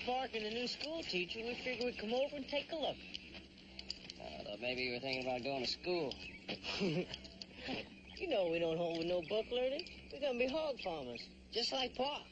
sparking a new school teacher, we figured we'd come over and take a look. I thought maybe you were thinking about going to school. You know we don't hold with no book learning. We're going to be hog farmers, just like Pa.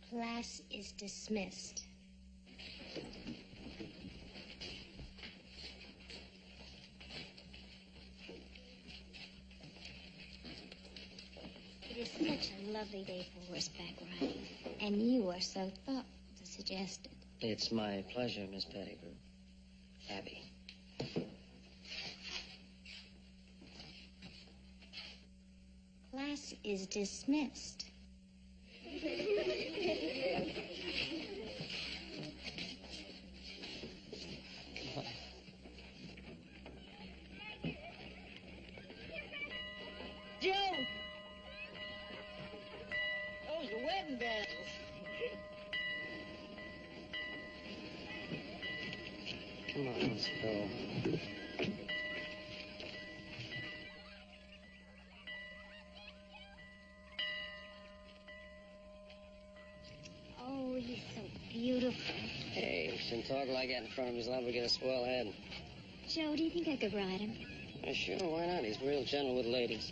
Class is dismissed. It is such a lovely day for horseback riding, and you are so thoughtful to suggest it. It's my pleasure, Miss Pettigrew. Abby. Class is dismissed. Joe! Those are wedding bells. Come on, let's go. Oh, he's so beautiful. Hey, you shouldn't talk like that in front of him. He's liable to get a swell head. Joe, do you think I could ride him? Sure, why not? He's real gentle with ladies.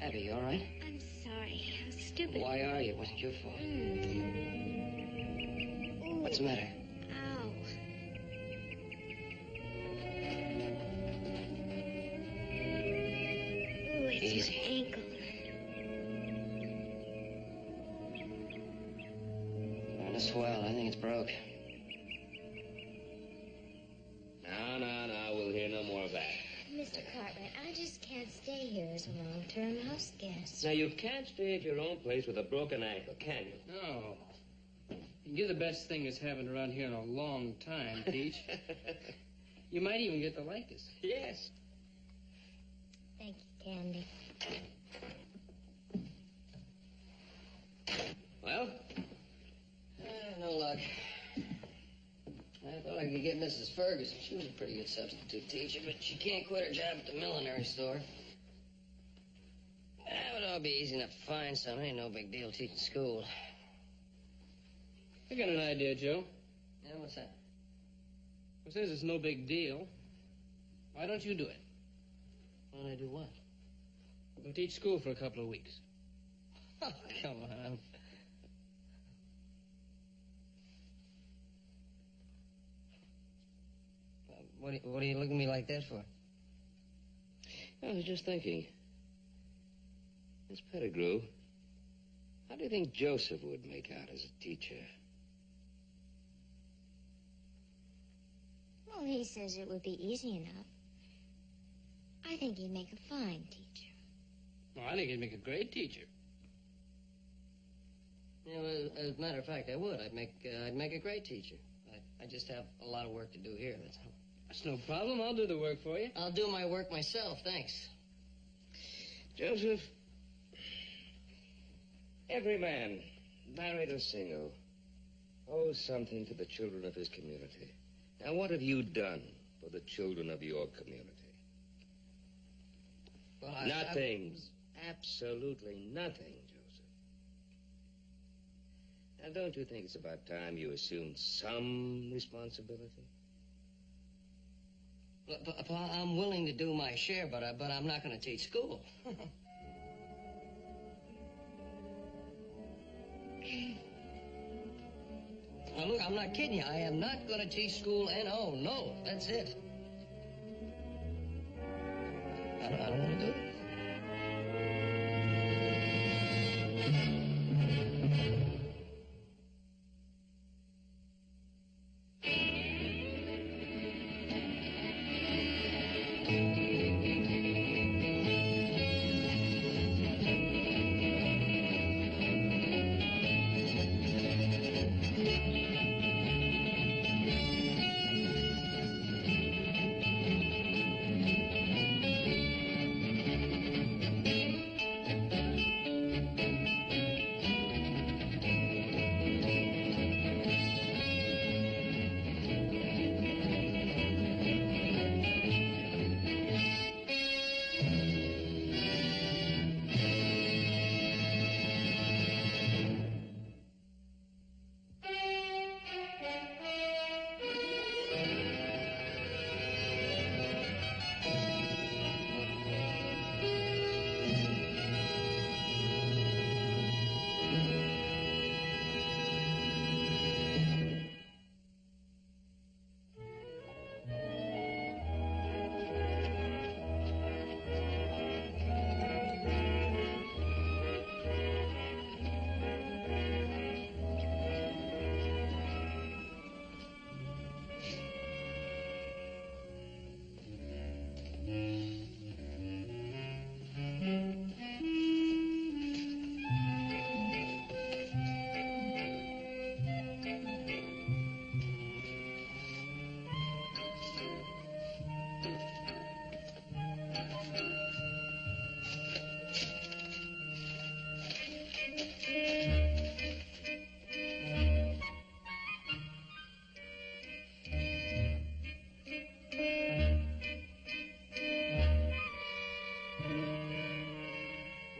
Abby, you all right? I'm sorry. I was stupid. Why are you? It wasn't your fault. Ooh. What's the matter? Ow. Ooh, it's Easy. my ankle. Not a swell. I think it's broke. No. We'll hear no more of that. Mr. Cartwright, I just can't stay here as a long-term house guest. Now, you can't stay at your own place with a broken ankle, can you? No. You're the best thing that's happened around here in a long time, Peach. You might even get to like us. Yes. Thank you, Candy. Well? No luck. I thought I could get Mrs. Ferguson. She was a pretty good substitute teacher, but she can't quit her job at the millinery store. It would all be easy enough to find some. Ain't no big deal teaching school. I got an idea, Joe. Yeah, what's that? Well, since it's no big deal, why don't you do it? Why don't I do what? Go teach school for a couple of weeks. Oh, come on. What are you looking at me like that for? I was just thinking. Miss Pettigrew, how do you think Joseph would make out as a teacher? Well, he says it would be easy enough. I think he'd make a fine teacher. Well, I think he'd make a great teacher. Yeah, well, as a matter of fact, I would. I'd make a great teacher. I just have a lot of work to do here, that's all. That's no problem. I'll do the work for you. I'll do my work myself, thanks. Joseph, every man, married or single, owes something to the children of his community. Now, what have you done for the children of your community? Well, Nothing. Absolutely nothing, Joseph. Now, don't you think it's about time you assumed some responsibility? But I'm willing to do my share, but I'm not going to teach school. Now, look, I'm not kidding you. I am not going to teach school N.O. No, that's it. I don't want to do it.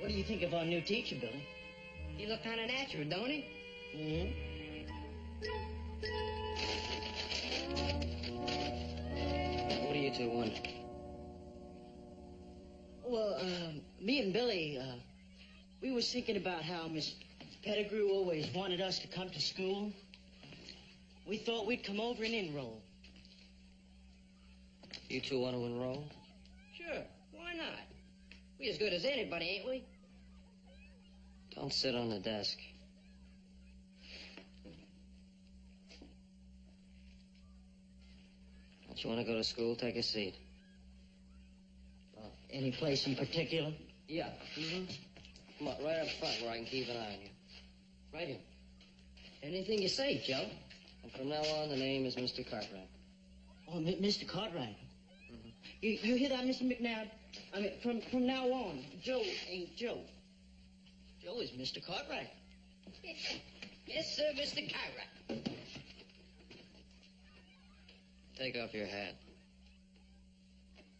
What do you think of our new teacher, Billy? He look kind of natural, don't he? Mm-hmm. What do you two want? Well, me and Billy, we was thinking about how Miss Pettigrew always wanted us to come to school. We thought we'd come over and enroll. You two want to enroll? Sure, why not? We as good as anybody, ain't we? Don't sit on the desk. Don't you want to go to school? Take a seat. Any place in particular? Yeah. Mm-hmm. Come on, right up front where I can keep an eye on you. Right here. Anything you say, Joe. And from now on, the name is Mr. Cartwright. Oh, Mr. Cartwright. Mm-hmm. You hear that, Mr. McNabb? I mean, from now on, Joe ain't Joe. Joe is Mr. Cartwright. Yes, sir, Mr. Cartwright. Take off your hat.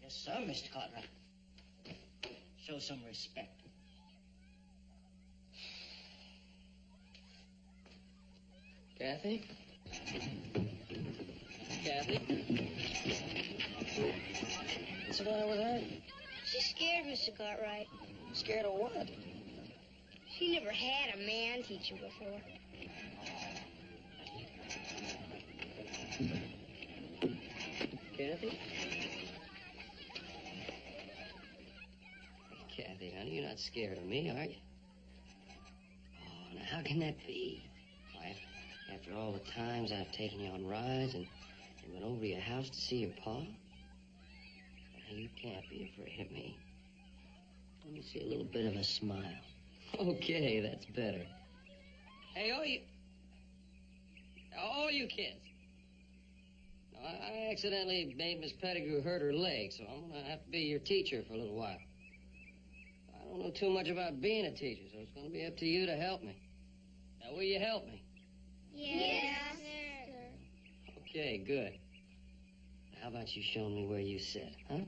Yes, sir, Mr. Cartwright. Show some respect. Kathy? Kathy? What's the matter with her? She's scared, Mr. Cartwright. Scared of what? She never had a man teacher before. Kathy? Kathy, honey, you're not scared of me, are you? Oh, now how can that be? Why, after all the times I've taken you on rides and went over to your house to see your pa? Now, you can't be afraid of me. Let me see a little bit of a smile. Okay, that's better. Hey, all you kids. Now, I accidentally made Miss Pettigrew hurt her leg, so I'm going to have to be your teacher for a little while. I don't know too much about being a teacher, so it's going to be up to you to help me. Now, will you help me? Yes, sir. Okay, good. How about you showing me where you sit, huh?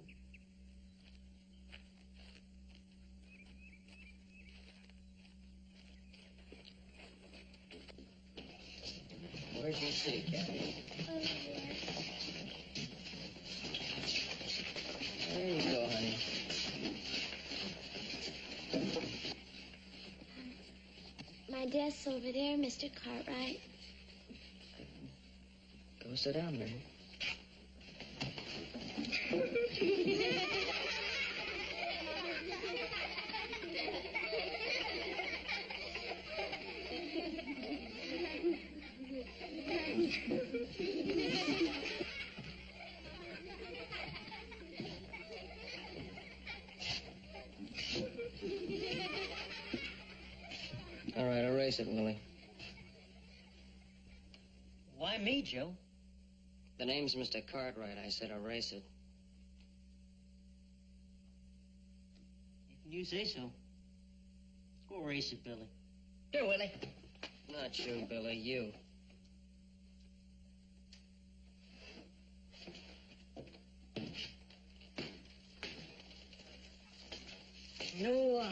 Where's your seat, Kathy? There you go, honey. My desk's over there, Mr. Cartwright. Go sit down, man. All right, erase it, Willie. Why me, Joe? The name's Mr. Cartwright. I said erase it. If you say so. Go erase it, Billy. Here, Willie. Not you, Billy, you. No,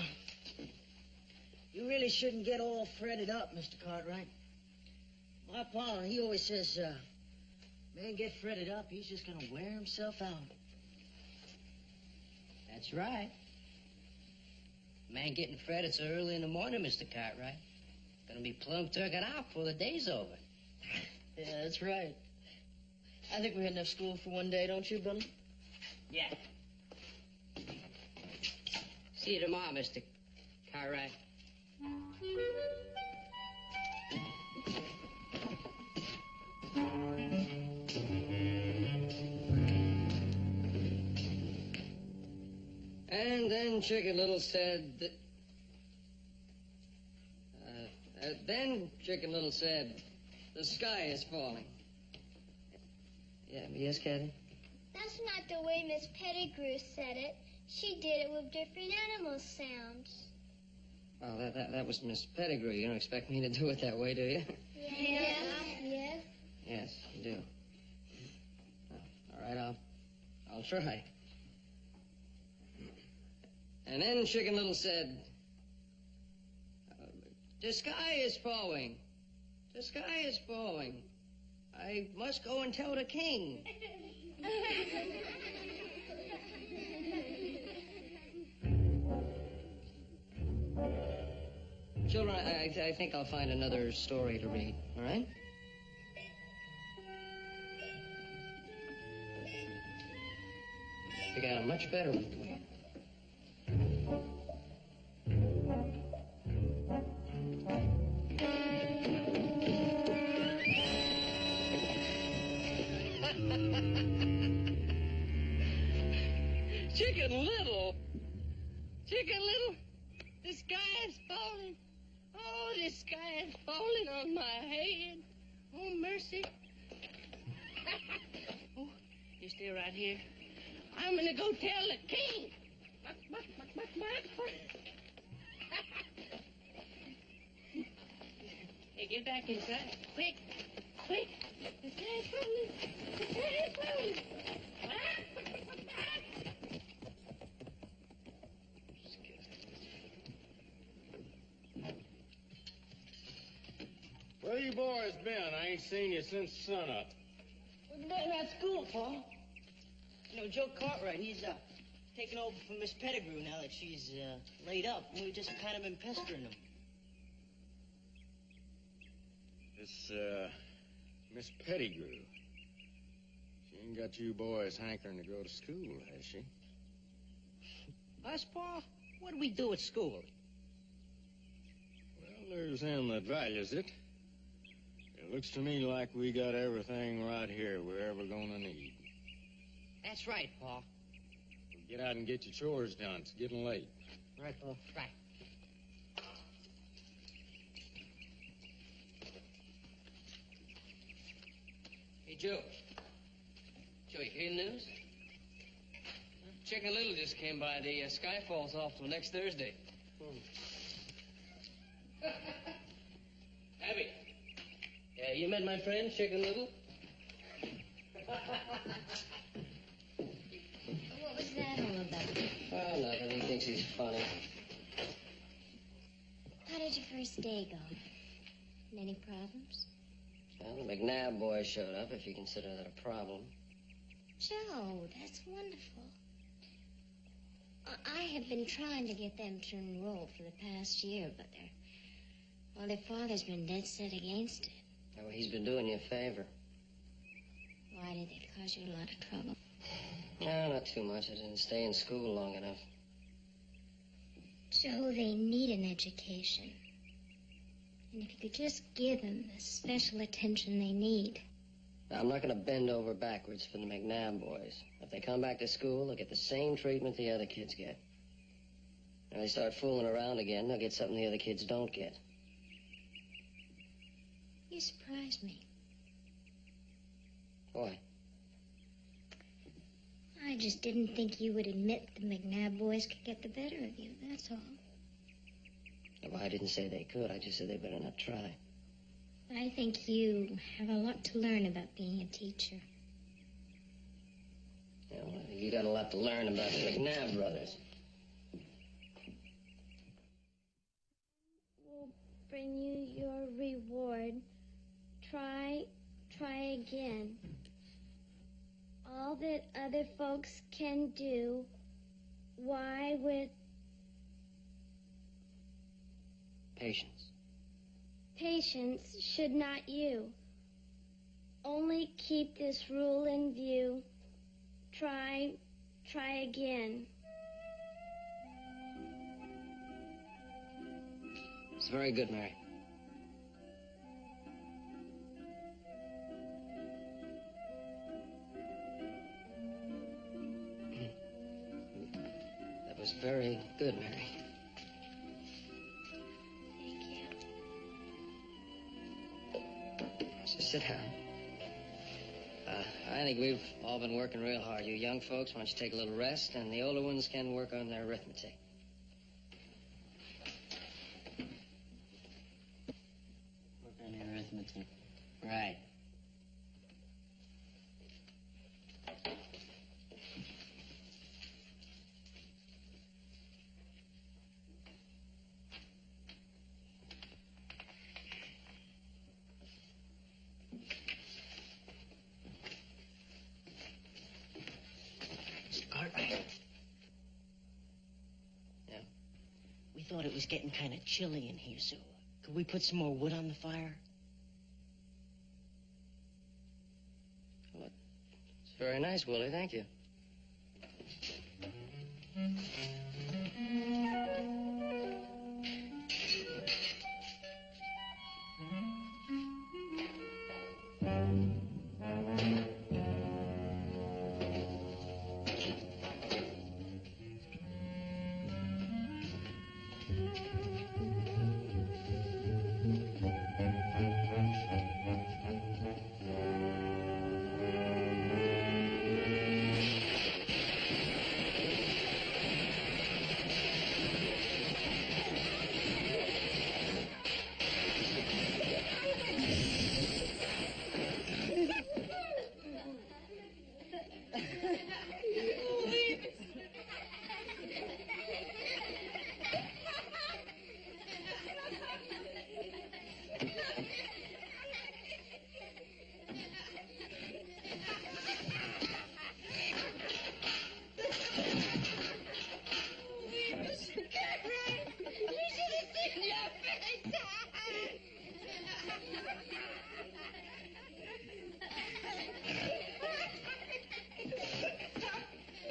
you really shouldn't get all fretted up, Mr. Cartwright. My pa, he always says, man get fretted up, he's just gonna wear himself out. That's right. Man getting fretted so early in the morning, Mr. Cartwright. Gonna be plumb turking out before the day's over. Yeah, that's right. I think we had enough school for one day, don't you, Billy? Yeah. See you tomorrow, Mr. Cartwright. And then Chicken Little said that... then Chicken Little said, the sky is falling. Yeah, yes, Kathy? That's not the way Miss Pettigrew said it. She did it with different animal sounds. Oh, that was Miss Pettigrew. You don't expect me to do it that way, do you? Yes. Yes. Yes, you do. All right, I'll try. And then Chicken Little said, the sky is falling. The sky is falling. I must go and tell the king. Children, I think I'll find another story to read, all right? I got a much better one for you. Chicken Little. Chicken Little. The sky is falling. Oh, the sky is falling on my head. Oh, mercy. Oh, you stay right here. I'm gonna go tell the king. Hey, get back inside. Quick. Quick. The sky is falling. The sky is falling. Where you boys been? I ain't seen you since sunup. We've been at school, Paul. You know, Joe Cartwright, he's taking over from Miss Pettigrew now that she's laid up. And we've just kind of been pestering him. This, Miss Pettigrew. She ain't got you boys hankering to go to school, has she? Us, Paul? What do we do at school? Well, there's them that values it. It looks to me like we got everything right here we're ever gonna need. That's right, Paul. Get out and get your chores done. It's getting late. Right, Paul. Right. Hey, Joe. Joe, you hear the news? Chicken Little just came by. The sky falls off till next Thursday. Abby. Yeah, you met my friend, Chicken Little? What was that all about? Oh, nothing. He thinks he's funny. How did your first day go? Any problems? Well, the McNabb boy showed up, if you consider that a problem. Joe, that's wonderful. I have been trying to get them to enroll for the past year, but their father's been dead set against it. Oh, he's been doing you a favor. Why did it cause you a lot of trouble? No, not too much. I didn't stay in school long enough. Joe, they need an education. And if you could just give them the special attention they need. Now, I'm not going to bend over backwards for the McNabb boys. If they come back to school, they'll get the same treatment the other kids get. If they start fooling around again, they'll get something the other kids don't get. You surprised me. Why? I just didn't think you would admit the McNabb boys could get the better of you, that's all. Well, I didn't say they could. I just said they better not try. I think you have a lot to learn about being a teacher. Yeah, well, you got a lot to learn about the McNabb brothers. Will bring you your reward. Try again. All that other folks can do, why with Patience. patience should not you. Only keep this rule in view. Try again. It's very good, Mary. That was very good, Mary. Thank you. Just sit down. I think we've all been working real hard. You young folks, why don't you take a little rest, and the older ones can work on their arithmetic. Work on your arithmetic. Right. Cartwright. Yeah? We thought it was getting kind of chilly in here, so could we put some more wood on the fire? Well, it's very nice, Willie. Thank you.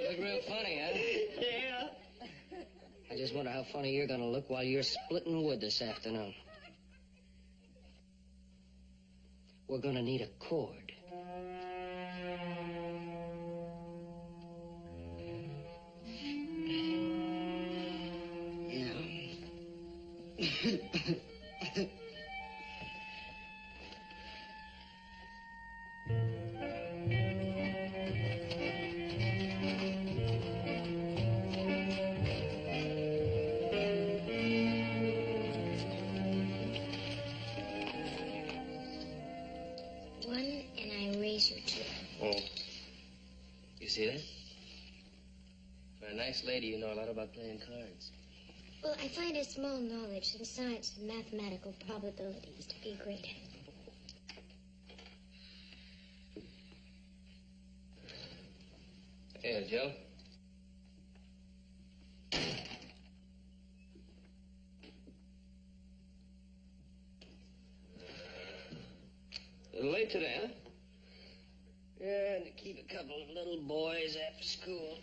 Look real funny, huh? Yeah. I just wonder how funny you're going to look while you're splitting wood this afternoon. We're going to need a cord. One, and I raise you two. Oh. You see that? For a nice lady, you know a lot about playing cards. Well, I find a small knowledge in science and mathematical probabilities to be a great help. Here, Joe. A little late today, huh? Yeah, and to keep a couple of little boys after school.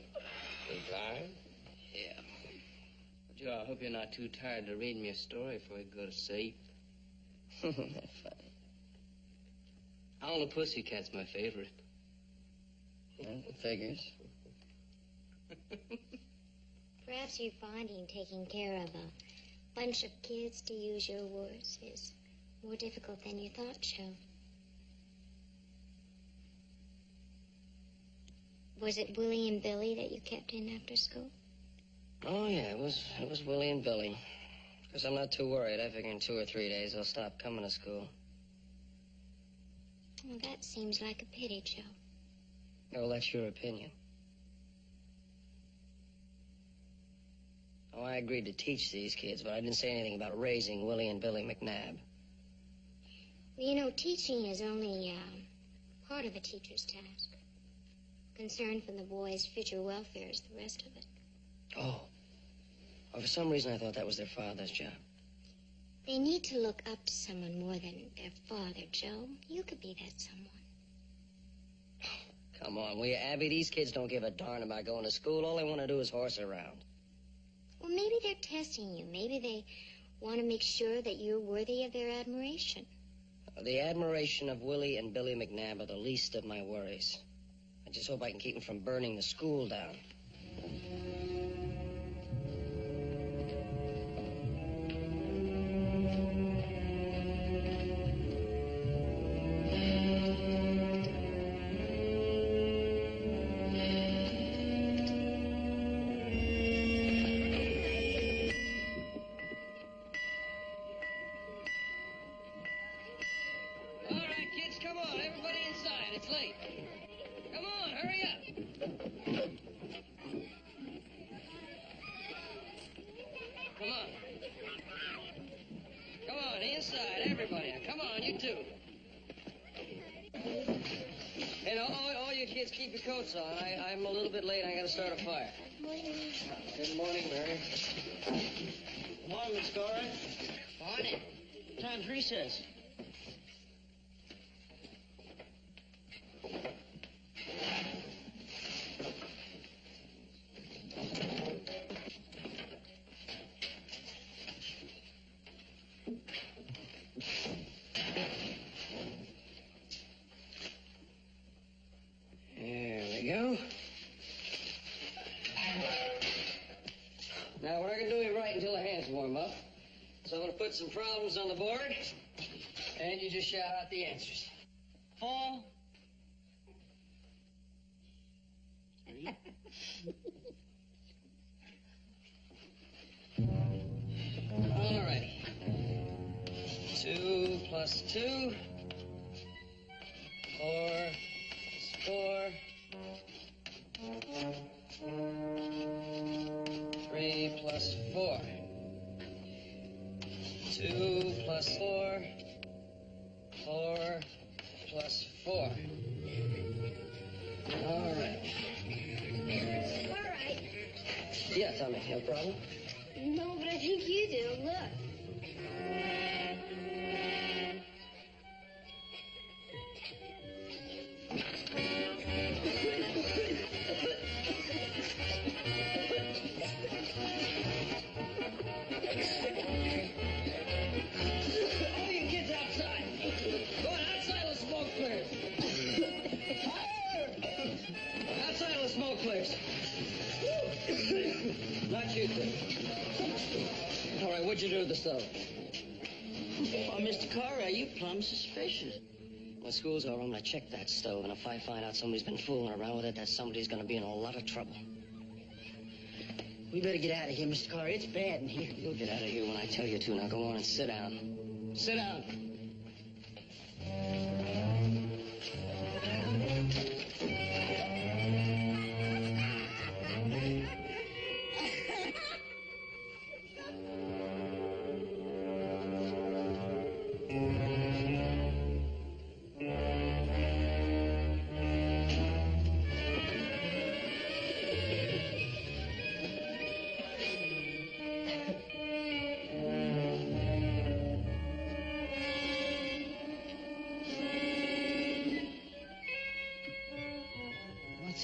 Tired? Yeah. Joe, I hope you're not too tired to read me a story before you go to sleep. That's funny. Owl the Pussycat's my favorite. Well, figures. Perhaps you're finding taking care of a bunch of kids, to use your words, is more difficult than you thought, Joe. Was it Willie and Billy that you kept in after school? Oh, yeah, it was Willie and Billy. Because I'm not too worried. I figure in 2 or 3 days they'll stop coming to school. Well, that seems like a pity, Joe. Well, that's your opinion. Oh, I agreed to teach these kids, but I didn't say anything about raising Willie and Billy McNabb. Well, you know, teaching is only part of a teacher's task. Concern for the boys' future welfare is the rest of it. Oh. Well, for some reason I thought that was their father's job. They need to look up to someone more than their father, Joe. You could be that someone. Come on, will you, Abby? These kids don't give a darn about going to school. All they want to do is horse around. Well, maybe they're testing you. Maybe they want to make sure that you're worthy of their admiration. The admiration of Willie and Billy McNabb are the least of my worries. I just hope I can keep them from burning the school down. All right, kids, come on. Everybody inside. It's late. Come on, hurry up. Come on. Come on, inside, everybody. Come on, you too. Hey, all you kids, keep your coats on. I'm a little bit late. I gotta start a fire. Good morning, Mary. Morning, Miss Cora. Morning. Time's recess. There we go. Now, we're not going to do it right until the hands warm up. So I'm going to put some problems on the board, and you just shout out the answers. Paul. All righty. 2 plus 2. 4 plus 4. 3 plus 4. 2 plus 4. 4 plus 4. All right. All right. Yeah, Tommy, no problem? No, but I think you do. Look. All you kids outside. Go on, outside, let the smoke clears. Outside, let the smoke clears. Not you two. All right, what'd you do to the stove? Oh, Mr. Cora, you plumb suspicious. When school's over, I'm gonna check that stove, and if I find out somebody's been fooling around with it, that somebody's gonna be in a lot of trouble. We better get out of here, Mr. Cora. It's bad in here. You'll get out of here when I tell you to. Now go on and sit down. Sit down.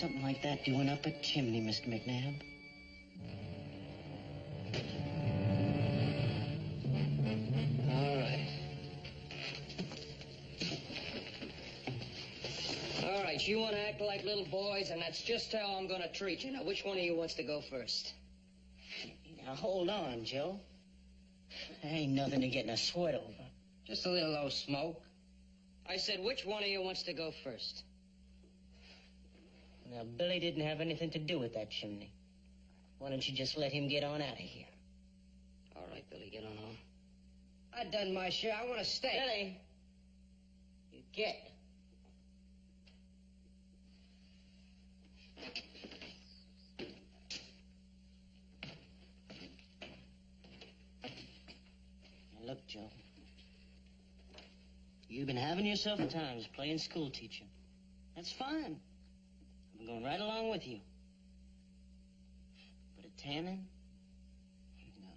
something like that doing up a chimney, Mr. McNabb? All right. All right, you want to act like little boys, and that's just how I'm going to treat you. Now, which one of you wants to go first? Now, hold on, Joe. There ain't nothing to get in a sweat over. Just a little low smoke. I said, which one of you wants to go first? Now, Billy didn't have anything to do with that chimney. Why don't you just let him get on out of here? All right, Billy, get on home. I done my share. I want to stay. Billy, you get. Now, look, Joe. You've been having yourself a time as playing school teacher. That's fine. I'm going right along with you. But a tanning? No.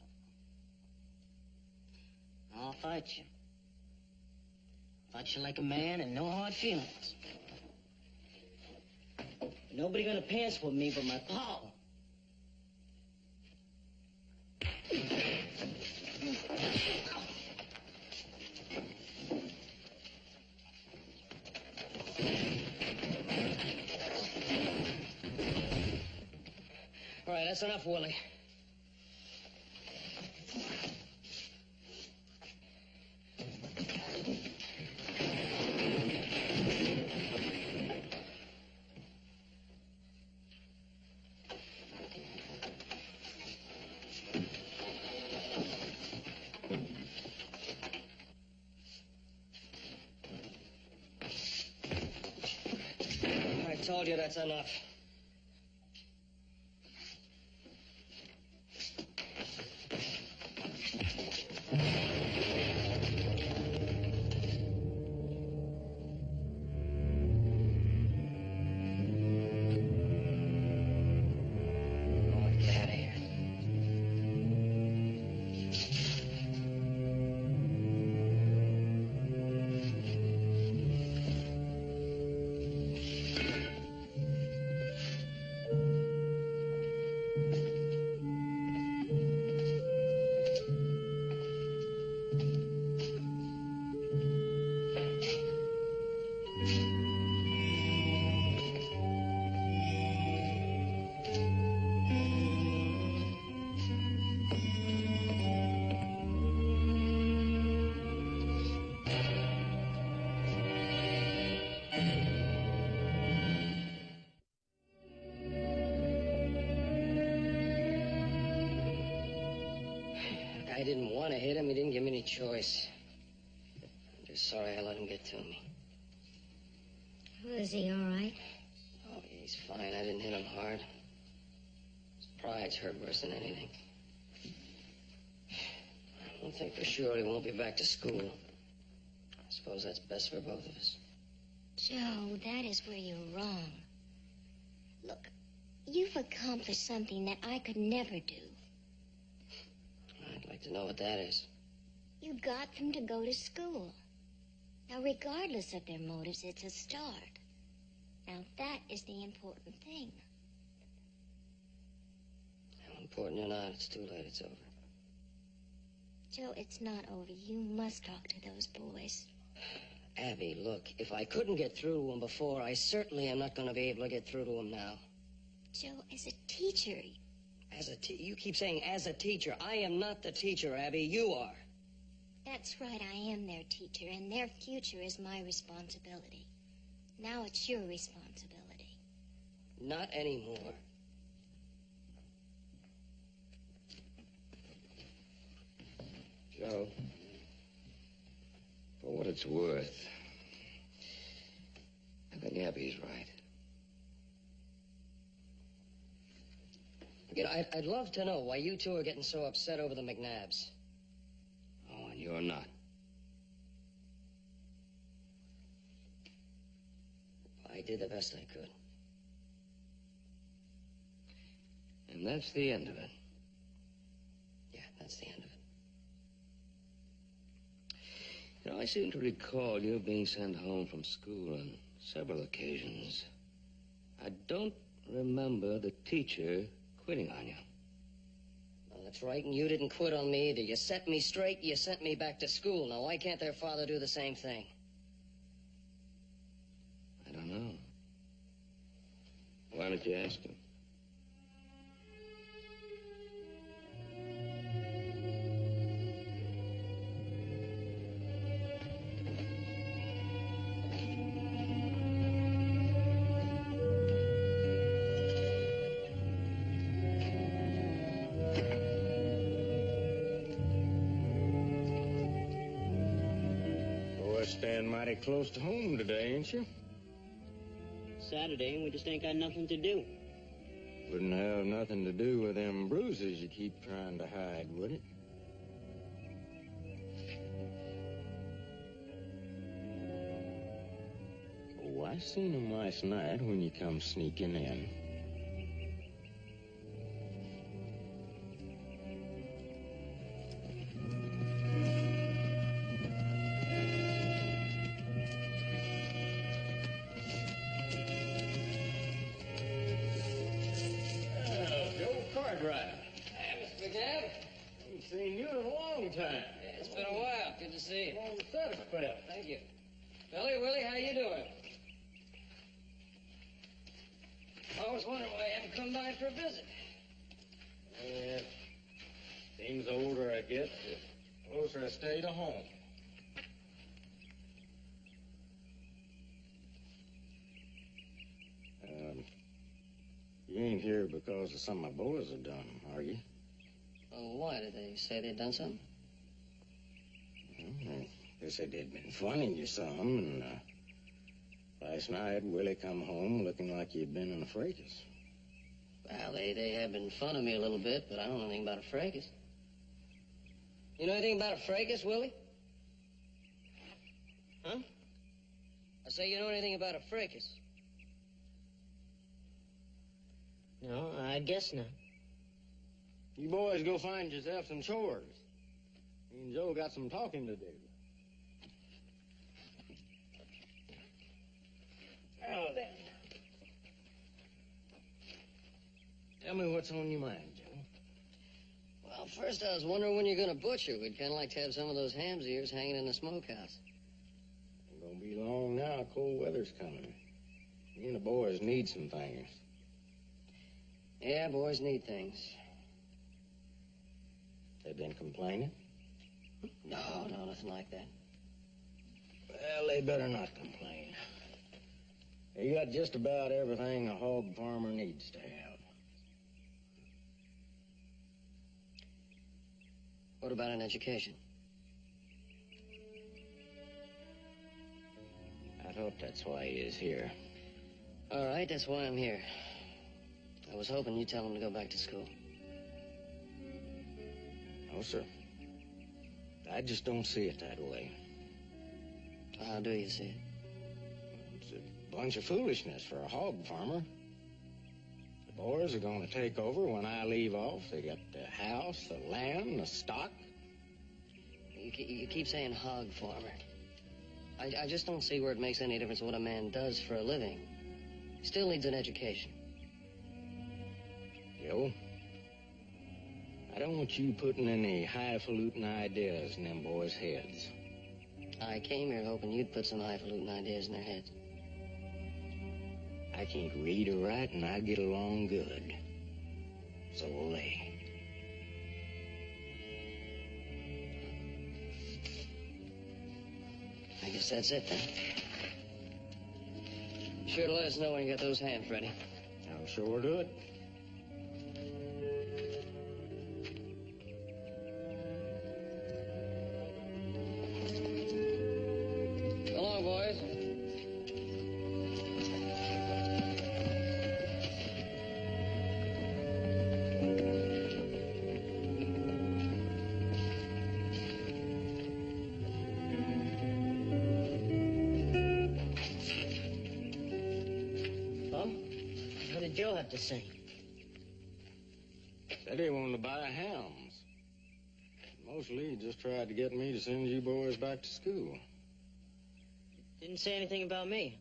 I'll fight you. Fight you like a man and no hard feelings. Nobody gonna pants with me but my pa. All right, that's enough, Willie. I told you that's enough. I didn't want to hit him. He didn't give me any choice. I'm just sorry I let him get to me. Well, is he all right? Oh, he's fine. I didn't hit him hard. His pride's hurt worse than anything. I don't think for sure he won't be back to school. I suppose that's best for both of us. Joe, that is where you're wrong. Look, you've accomplished something that I could never do. I'd like to know what that is. You got them to go to school. Now, regardless of their motives, it's a start. Now, that is the important thing. How important or not, it's too late. It's over. Joe, it's not over. You must talk to those boys. Abby, look, if I couldn't get through to him before, I certainly am not going to be able to get through to him now. Joe, as a teacher... You keep saying as a teacher. I am not the teacher, Abby. You are. That's right, I am their teacher, and their future is my responsibility. Now it's your responsibility. Not anymore. Joe, for what it's worth, I think Abby's right. You know, I'd love to know why you two are getting so upset over the McNabbs. Oh, and you're not. I did the best I could. And that's the end of it. Yeah, that's the end of it. You know, I seem to recall you being sent home from school on several occasions. I don't remember the teacher quitting on you. Well, that's right, and you didn't quit on me either. You set me straight, you sent me back to school. Now, why can't their father do the same thing? I don't know. Why don't you ask him? Staying mighty close to home today, ain't you? Saturday, and we just ain't got nothing to do. Wouldn't have nothing to do with them bruises you keep trying to hide, would it? Oh, I seen them last night when you come sneaking in. Seen you in a long time. It's been a while. Good to see you. Long satisfied. Thank you. Billy, Willie, how you doing? I was wondering why you haven't come by for a visit. Yeah. Seems the older I get, the closer I stay to home. You ain't here because of something my boys have done, are you? Oh, why? Did they say they'd done something? Well, they said they'd been funning you some, and last night Willie come home looking like he'd been in a fracas. Well, they have been funning me a little bit, but I don't know anything about a fracas. You know anything about a fracas, Willie? Huh? I say, you know anything about a fracas? No, I guess not. You boys go find yourself some chores. Me and Joe got some talking to do. Now then. Tell me what's on your mind, Joe. Well, first I was wondering when you're going to butcher. We'd kind of like to have some of those ham's ears hanging in the smokehouse. Ain't gonna be long now. Cold weather's coming. Me and the boys need some things. Yeah, boys need things. They been complaining? No, nothing like that. Well, they better not complain. They got just about everything a hog farmer needs to have. What about an education? I thought that's why he is here. All right, that's why I'm here. I was hoping you'd tell him to go back to school. No, sir. I just don't see it that way. How do you see it? It's a bunch of foolishness for a hog farmer. The boys are going to take over when I leave off. They got the house, the land, the stock. You keep saying hog farmer. I just don't see where it makes any difference what a man does for a living. He still needs an education. Joe, I don't want you putting any highfalutin ideas in them boys' heads. I came here hoping you'd put some highfalutin ideas in their heads. I can't read or write, and I get along good. So will they. I guess that's it, then. Be sure to let us know when you get those hands ready. I'll sure do it. So long, boys. What did Joe have to say? Said he wanted to buy hams. Mostly he just tried to get me to send you boys back to school. Didn't say anything about me.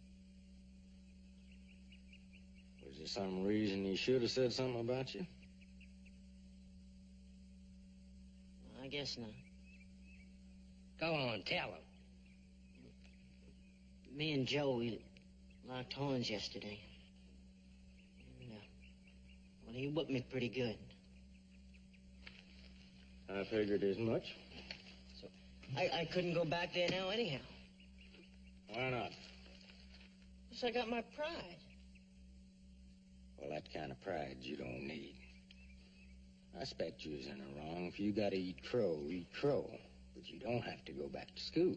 there some reason he should have said something about you? I guess not. Go on, tell him. Me and Joe, we locked horns yesterday. And, well, he whipped me pretty good. I figured as much. So I couldn't go back there now anyhow. Why not? Because I got my pride. Well, that kind of pride you don't need. I expect you was in the wrong. If you gotta eat crow, eat crow. But you don't have to go back to school.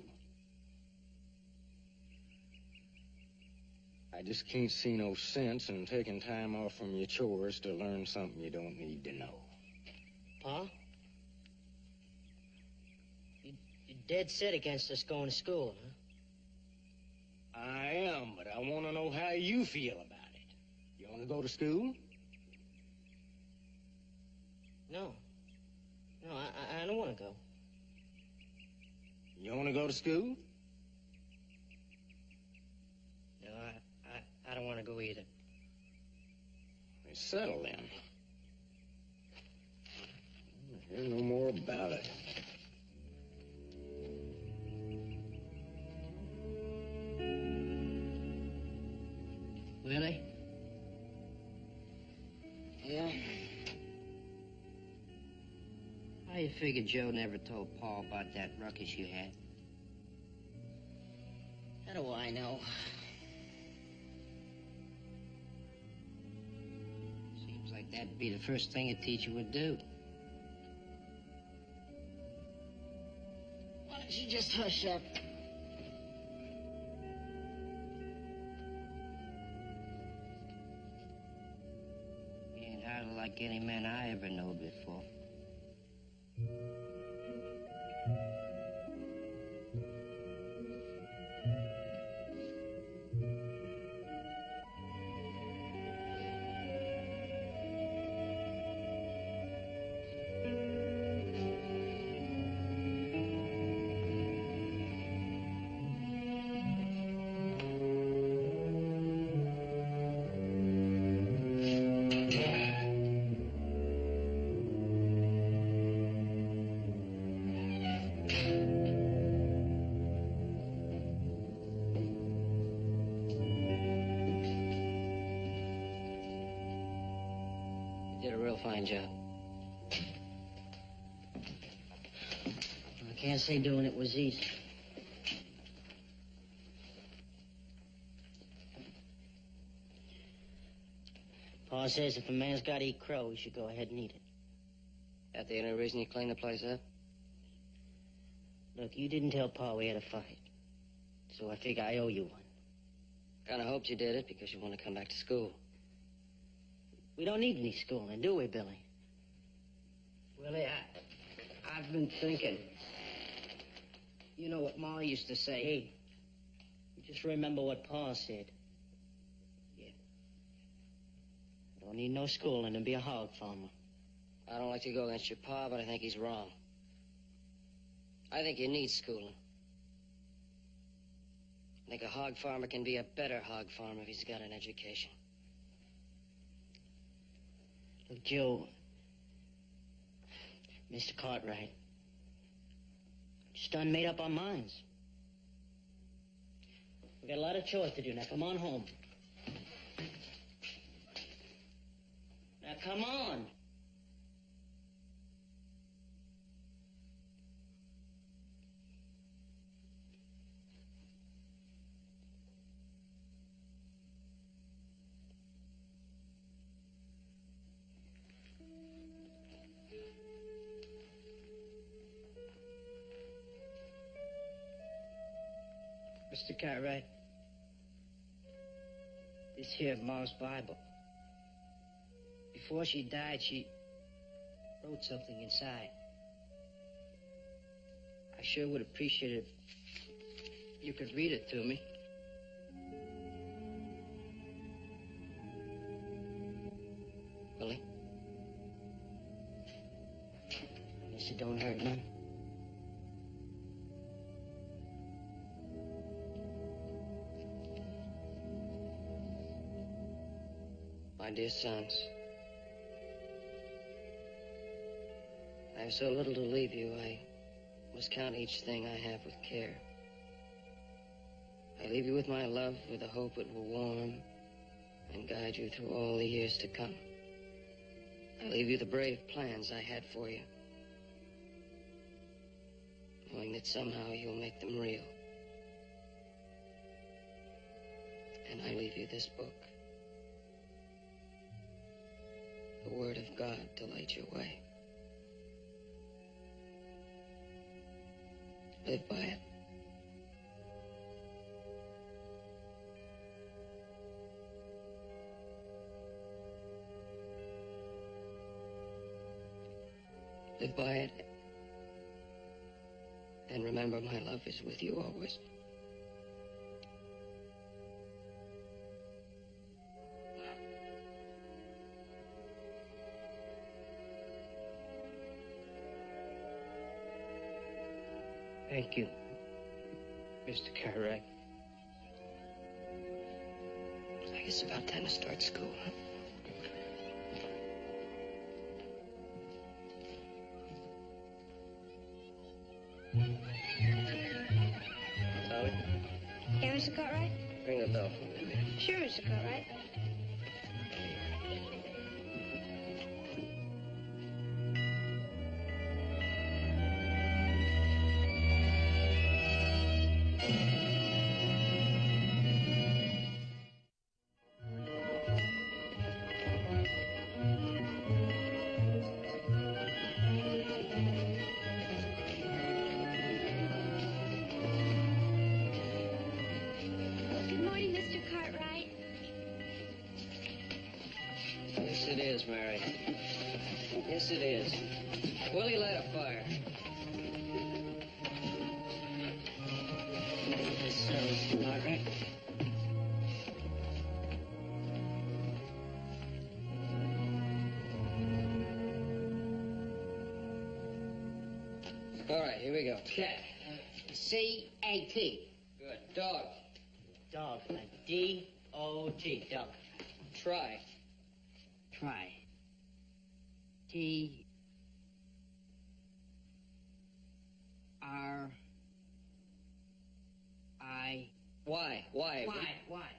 I just can't see no sense in taking time off from your chores to learn something you don't need to know. Pa? You're dead set against us going to school, huh? I am, but I want to know how you feel about it. You want to go to school? No. No, I don't want to go. You want to go to school? No, I don't want to go either. Well, settle then. I hear no more about it. Willie? Yeah? How you figure Joe never told Paul about that ruckus you had? How do I know? Seems like that'd be the first thing a teacher would do. Why don't you just hush up? He ain't hardly like any man I ever knowed before. You did a real fine job. I can't say doing it was easy. Pa says if a man's got to eat crow, he should go ahead and eat it. That the only reason you cleaned the place up? Look, you didn't tell Pa we had a fight. So I figure I owe you one. Kind of hoped you did it because you want to come back to school. We don't need any schooling, do we, Billy? Willie, I've been thinking. You know what Ma used to say? Hey, you just remember what Pa said. Yeah. Don't need no schooling to be a hog farmer. I don't like to go against your pa, but I think he's wrong. I think you need schooling. I think a hog farmer can be a better hog farmer if he's got an education. Look, Joe, Mr. Cartwright, just done made up our minds. We got a lot of chores to do. Now, come on home. Now, come on. Mr. Cartwright, this here Ma's Bible. Before she died, she wrote something inside. I sure would appreciate it if you could read it to me. Willie? Guess it don't hurt none. My dear sons, I have so little to leave you, I must count each thing I have with care. I leave you with my love, with the hope it will warm and guide you through all the years to come. I leave you the brave plans I had for you, knowing that somehow you'll make them real. And I leave you this book, the Word of God to light your way. Live by it. Live by it. And remember, my love is with you always. Thank you, Mr. Cartwright. I guess it's about time to start school, huh? Tommy, Yeah, Mr. Cartwright? ring the bell. Sure, Mr. Cartwright. Good morning, Mr. Cartwright. Yes, it is, Mary. Yes, it is. Willie, light a fire. This, Mr. Cartwright. All right, here we go. Cat. C-A-T. Good. Dog. Dog. D-O-G. Dog. Try. Try. T. R. I. Why? Why?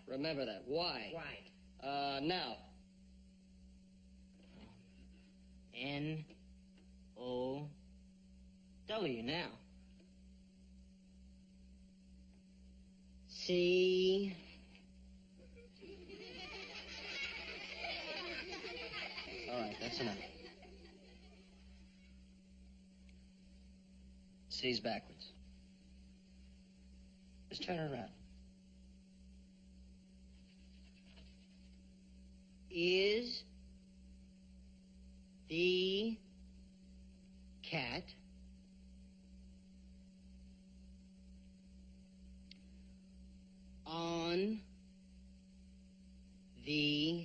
Remember that. Why? Why? Now. N-O-W. Now. C. All right, that's enough. C's backwards. Just turn her around. Is the cat on the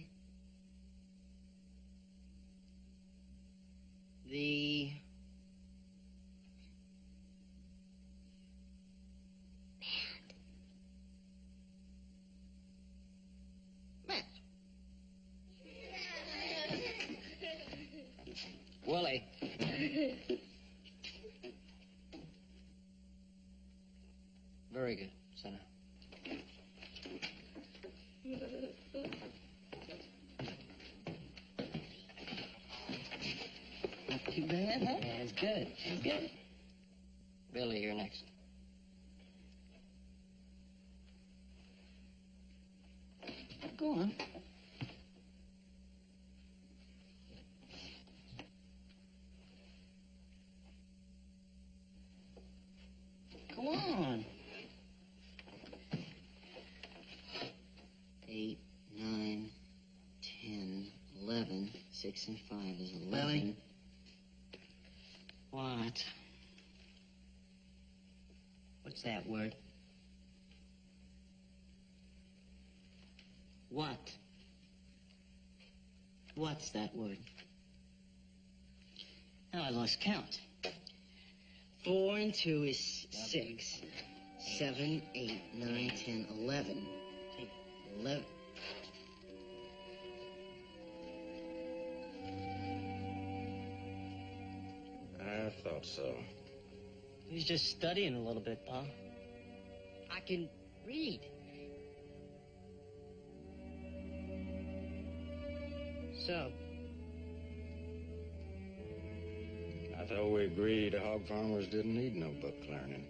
mat? Willie. Very good. Sit down. Not too bad, huh? That's good. That's good. Billy, you're next. Go on. Go on. 8, 9, 10, 11. 6 and 5 is 11. Billy? What? What's that word? What? What's that word? Now I lost count. 4 and 2 is 6. 7, 8, 9, 10, 11. 11. He was just studying a little bit, Pa. I can read. So, I thought we agreed hog farmers didn't need no book learning.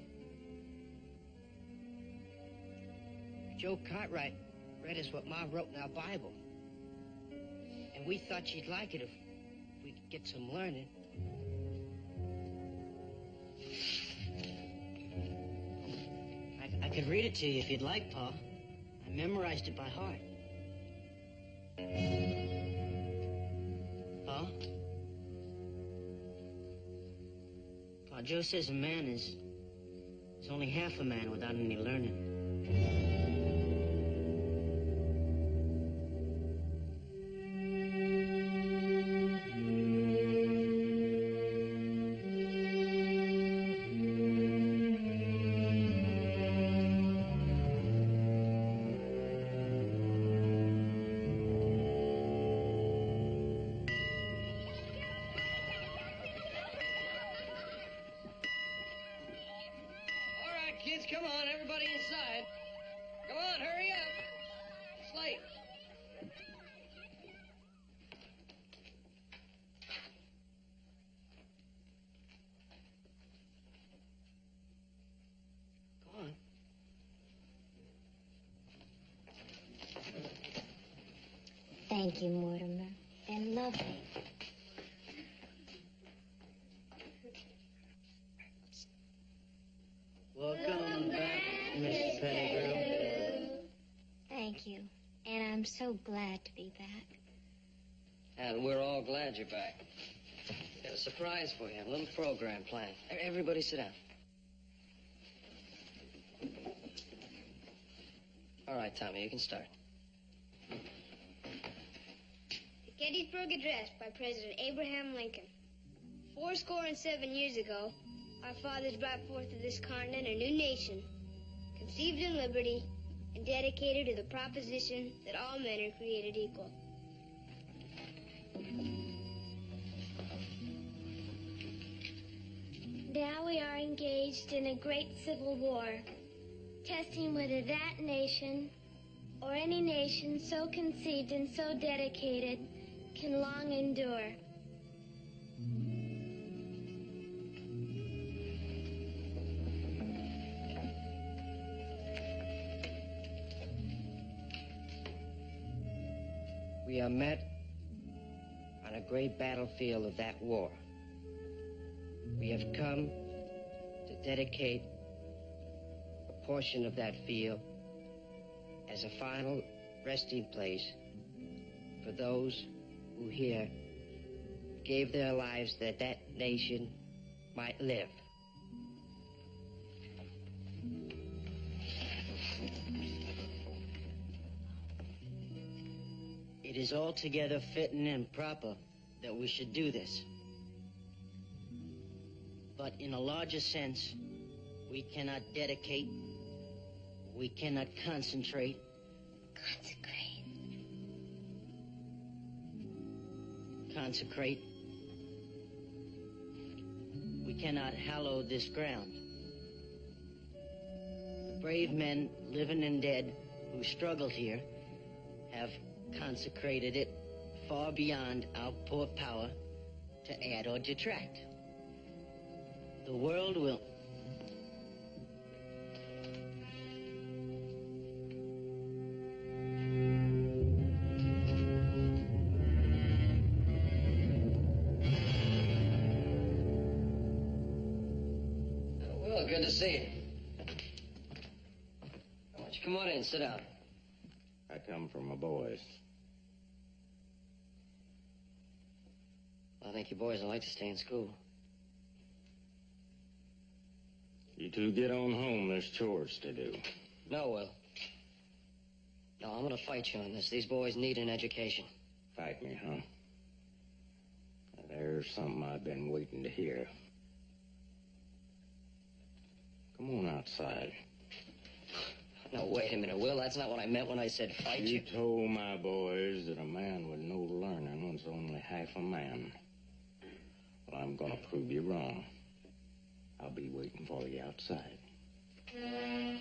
Joe Cartwright read us what Ma wrote in our Bible. And we thought she'd like it if we could get some learning. I could read it to you if you'd like, Pa. I memorized it by heart. Pa? Pa, Joe says a man is only half a man without any learning. Kids, come on, everybody inside. Come on, hurry up. It's late. Go on. Thank you, Mortimer. They're lovely. Welcome back, Miss Pettigrew. Thank you. And I'm so glad to be back. And we're all glad you're back. Got a surprise for you, a little program planned. Everybody sit down. All right, Tommy, you can start. The Gettysburg Address by President Abraham Lincoln. 77 years ago, our fathers brought forth to this continent a new nation, conceived in liberty and dedicated to the proposition that all men are created equal. Now we are engaged in a great civil war, testing whether that nation, or any nation so conceived and so dedicated, can long endure. We are met on a great battlefield of that war. We have come to dedicate a portion of that field as a final resting place for those who here gave their lives that that nation might live. It is altogether fitting and proper that we should do this. But in a larger sense, we cannot dedicate, we cannot concentrate. Consecrate. We cannot hallow this ground. The brave men, living and dead, who struggled here, have consecrated it far beyond our poor power to add or detract. The world will... Well, good to see you. Why don't you come on in, sit down. I come from my boys. I think you boys will like to stay in school. You two get on home. There's chores to do. No, Will. No, I'm going to fight you on this. These boys need an education. Fight me, huh? There's something I've been waiting to hear. Come on outside. No, wait a minute, Will. That's not what I meant when I said fight you. You told my boys that a man with no learning was only half a man. Well, I'm going to prove you wrong. I'll be waiting for you outside. Children!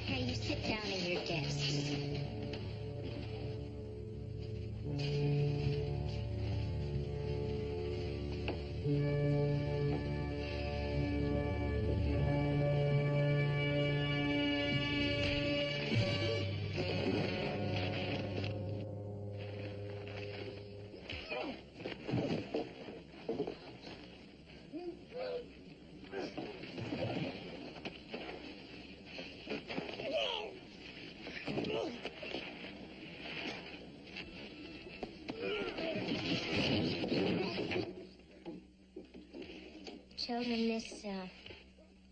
Now you sit down in your desks. Children, this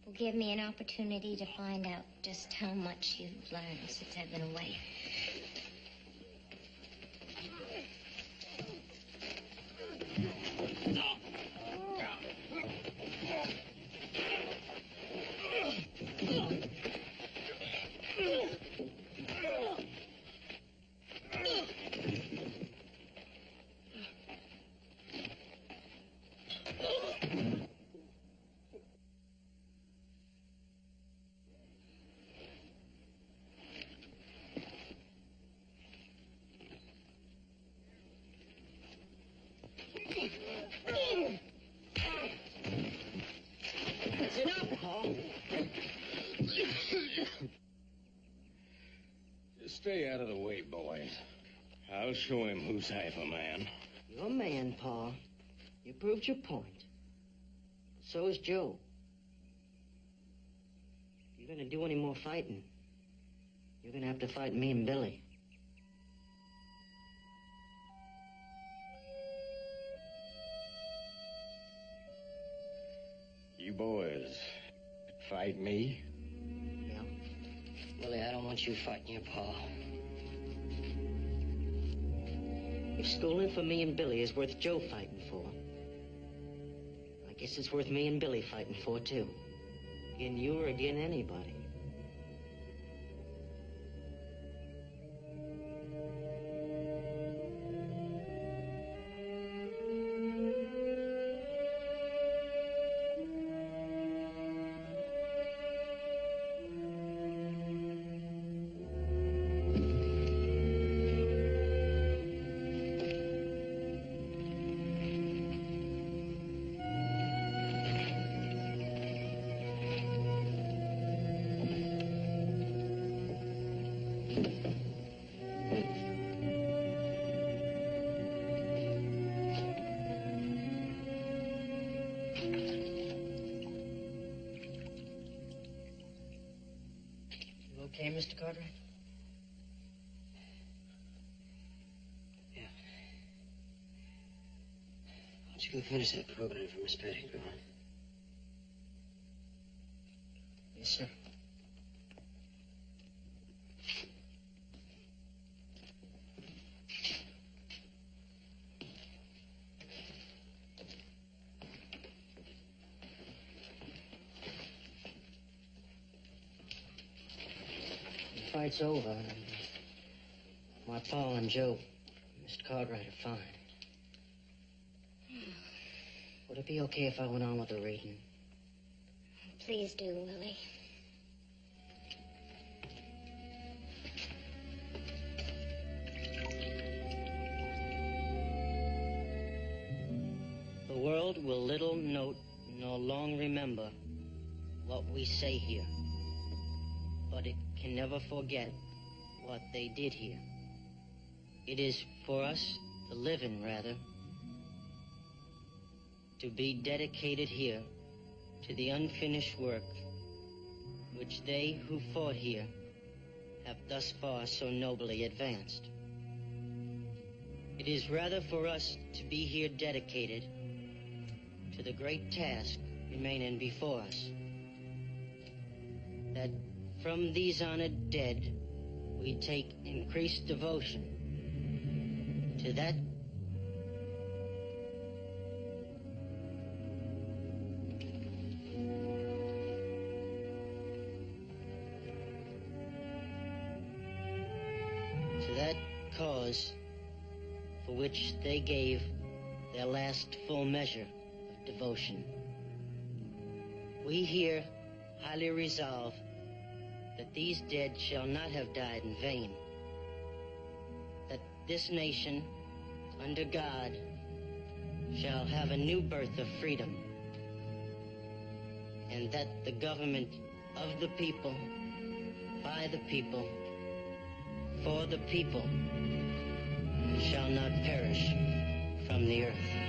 will give me an opportunity to find out just how much you've learned since I've been away. That's enough, Paul. Just stay out of the way, boys. I'll show him who's half a man. You're a man, Paul. You proved your point. So is Joe. If you're gonna do any more fighting, you're gonna have to fight me and Billy. You boys fight me? Yeah. Willie, I don't want you fighting your pa. If schooling for me and Billy is worth Joe fighting for, I guess it's worth me and Billy fighting for, too. Again you or again anybody. You okay, Mr. Cartwright? Yeah. Why don't you go finish that program for Miss Pettigrew? Yes, sir. The fight's over, and my Paul and Joe, Mr. Cartwright, are fine. Would it be okay if I went on with the reading? Please do, Willie. The world will little note nor long remember what we say here. can never forget what they did here. It is for us, the living rather, to be dedicated here to the unfinished work which they who fought here have thus far so nobly advanced. It is rather for us to be here dedicated to the great task remaining before us, that from these honored dead we take increased devotion to that cause for which they gave their last full measure of devotion. We here highly resolve that these dead shall not have died in vain, that this nation, under God, shall have a new birth of freedom, and that the government of the people, by the people, for the people, shall not perish from the earth.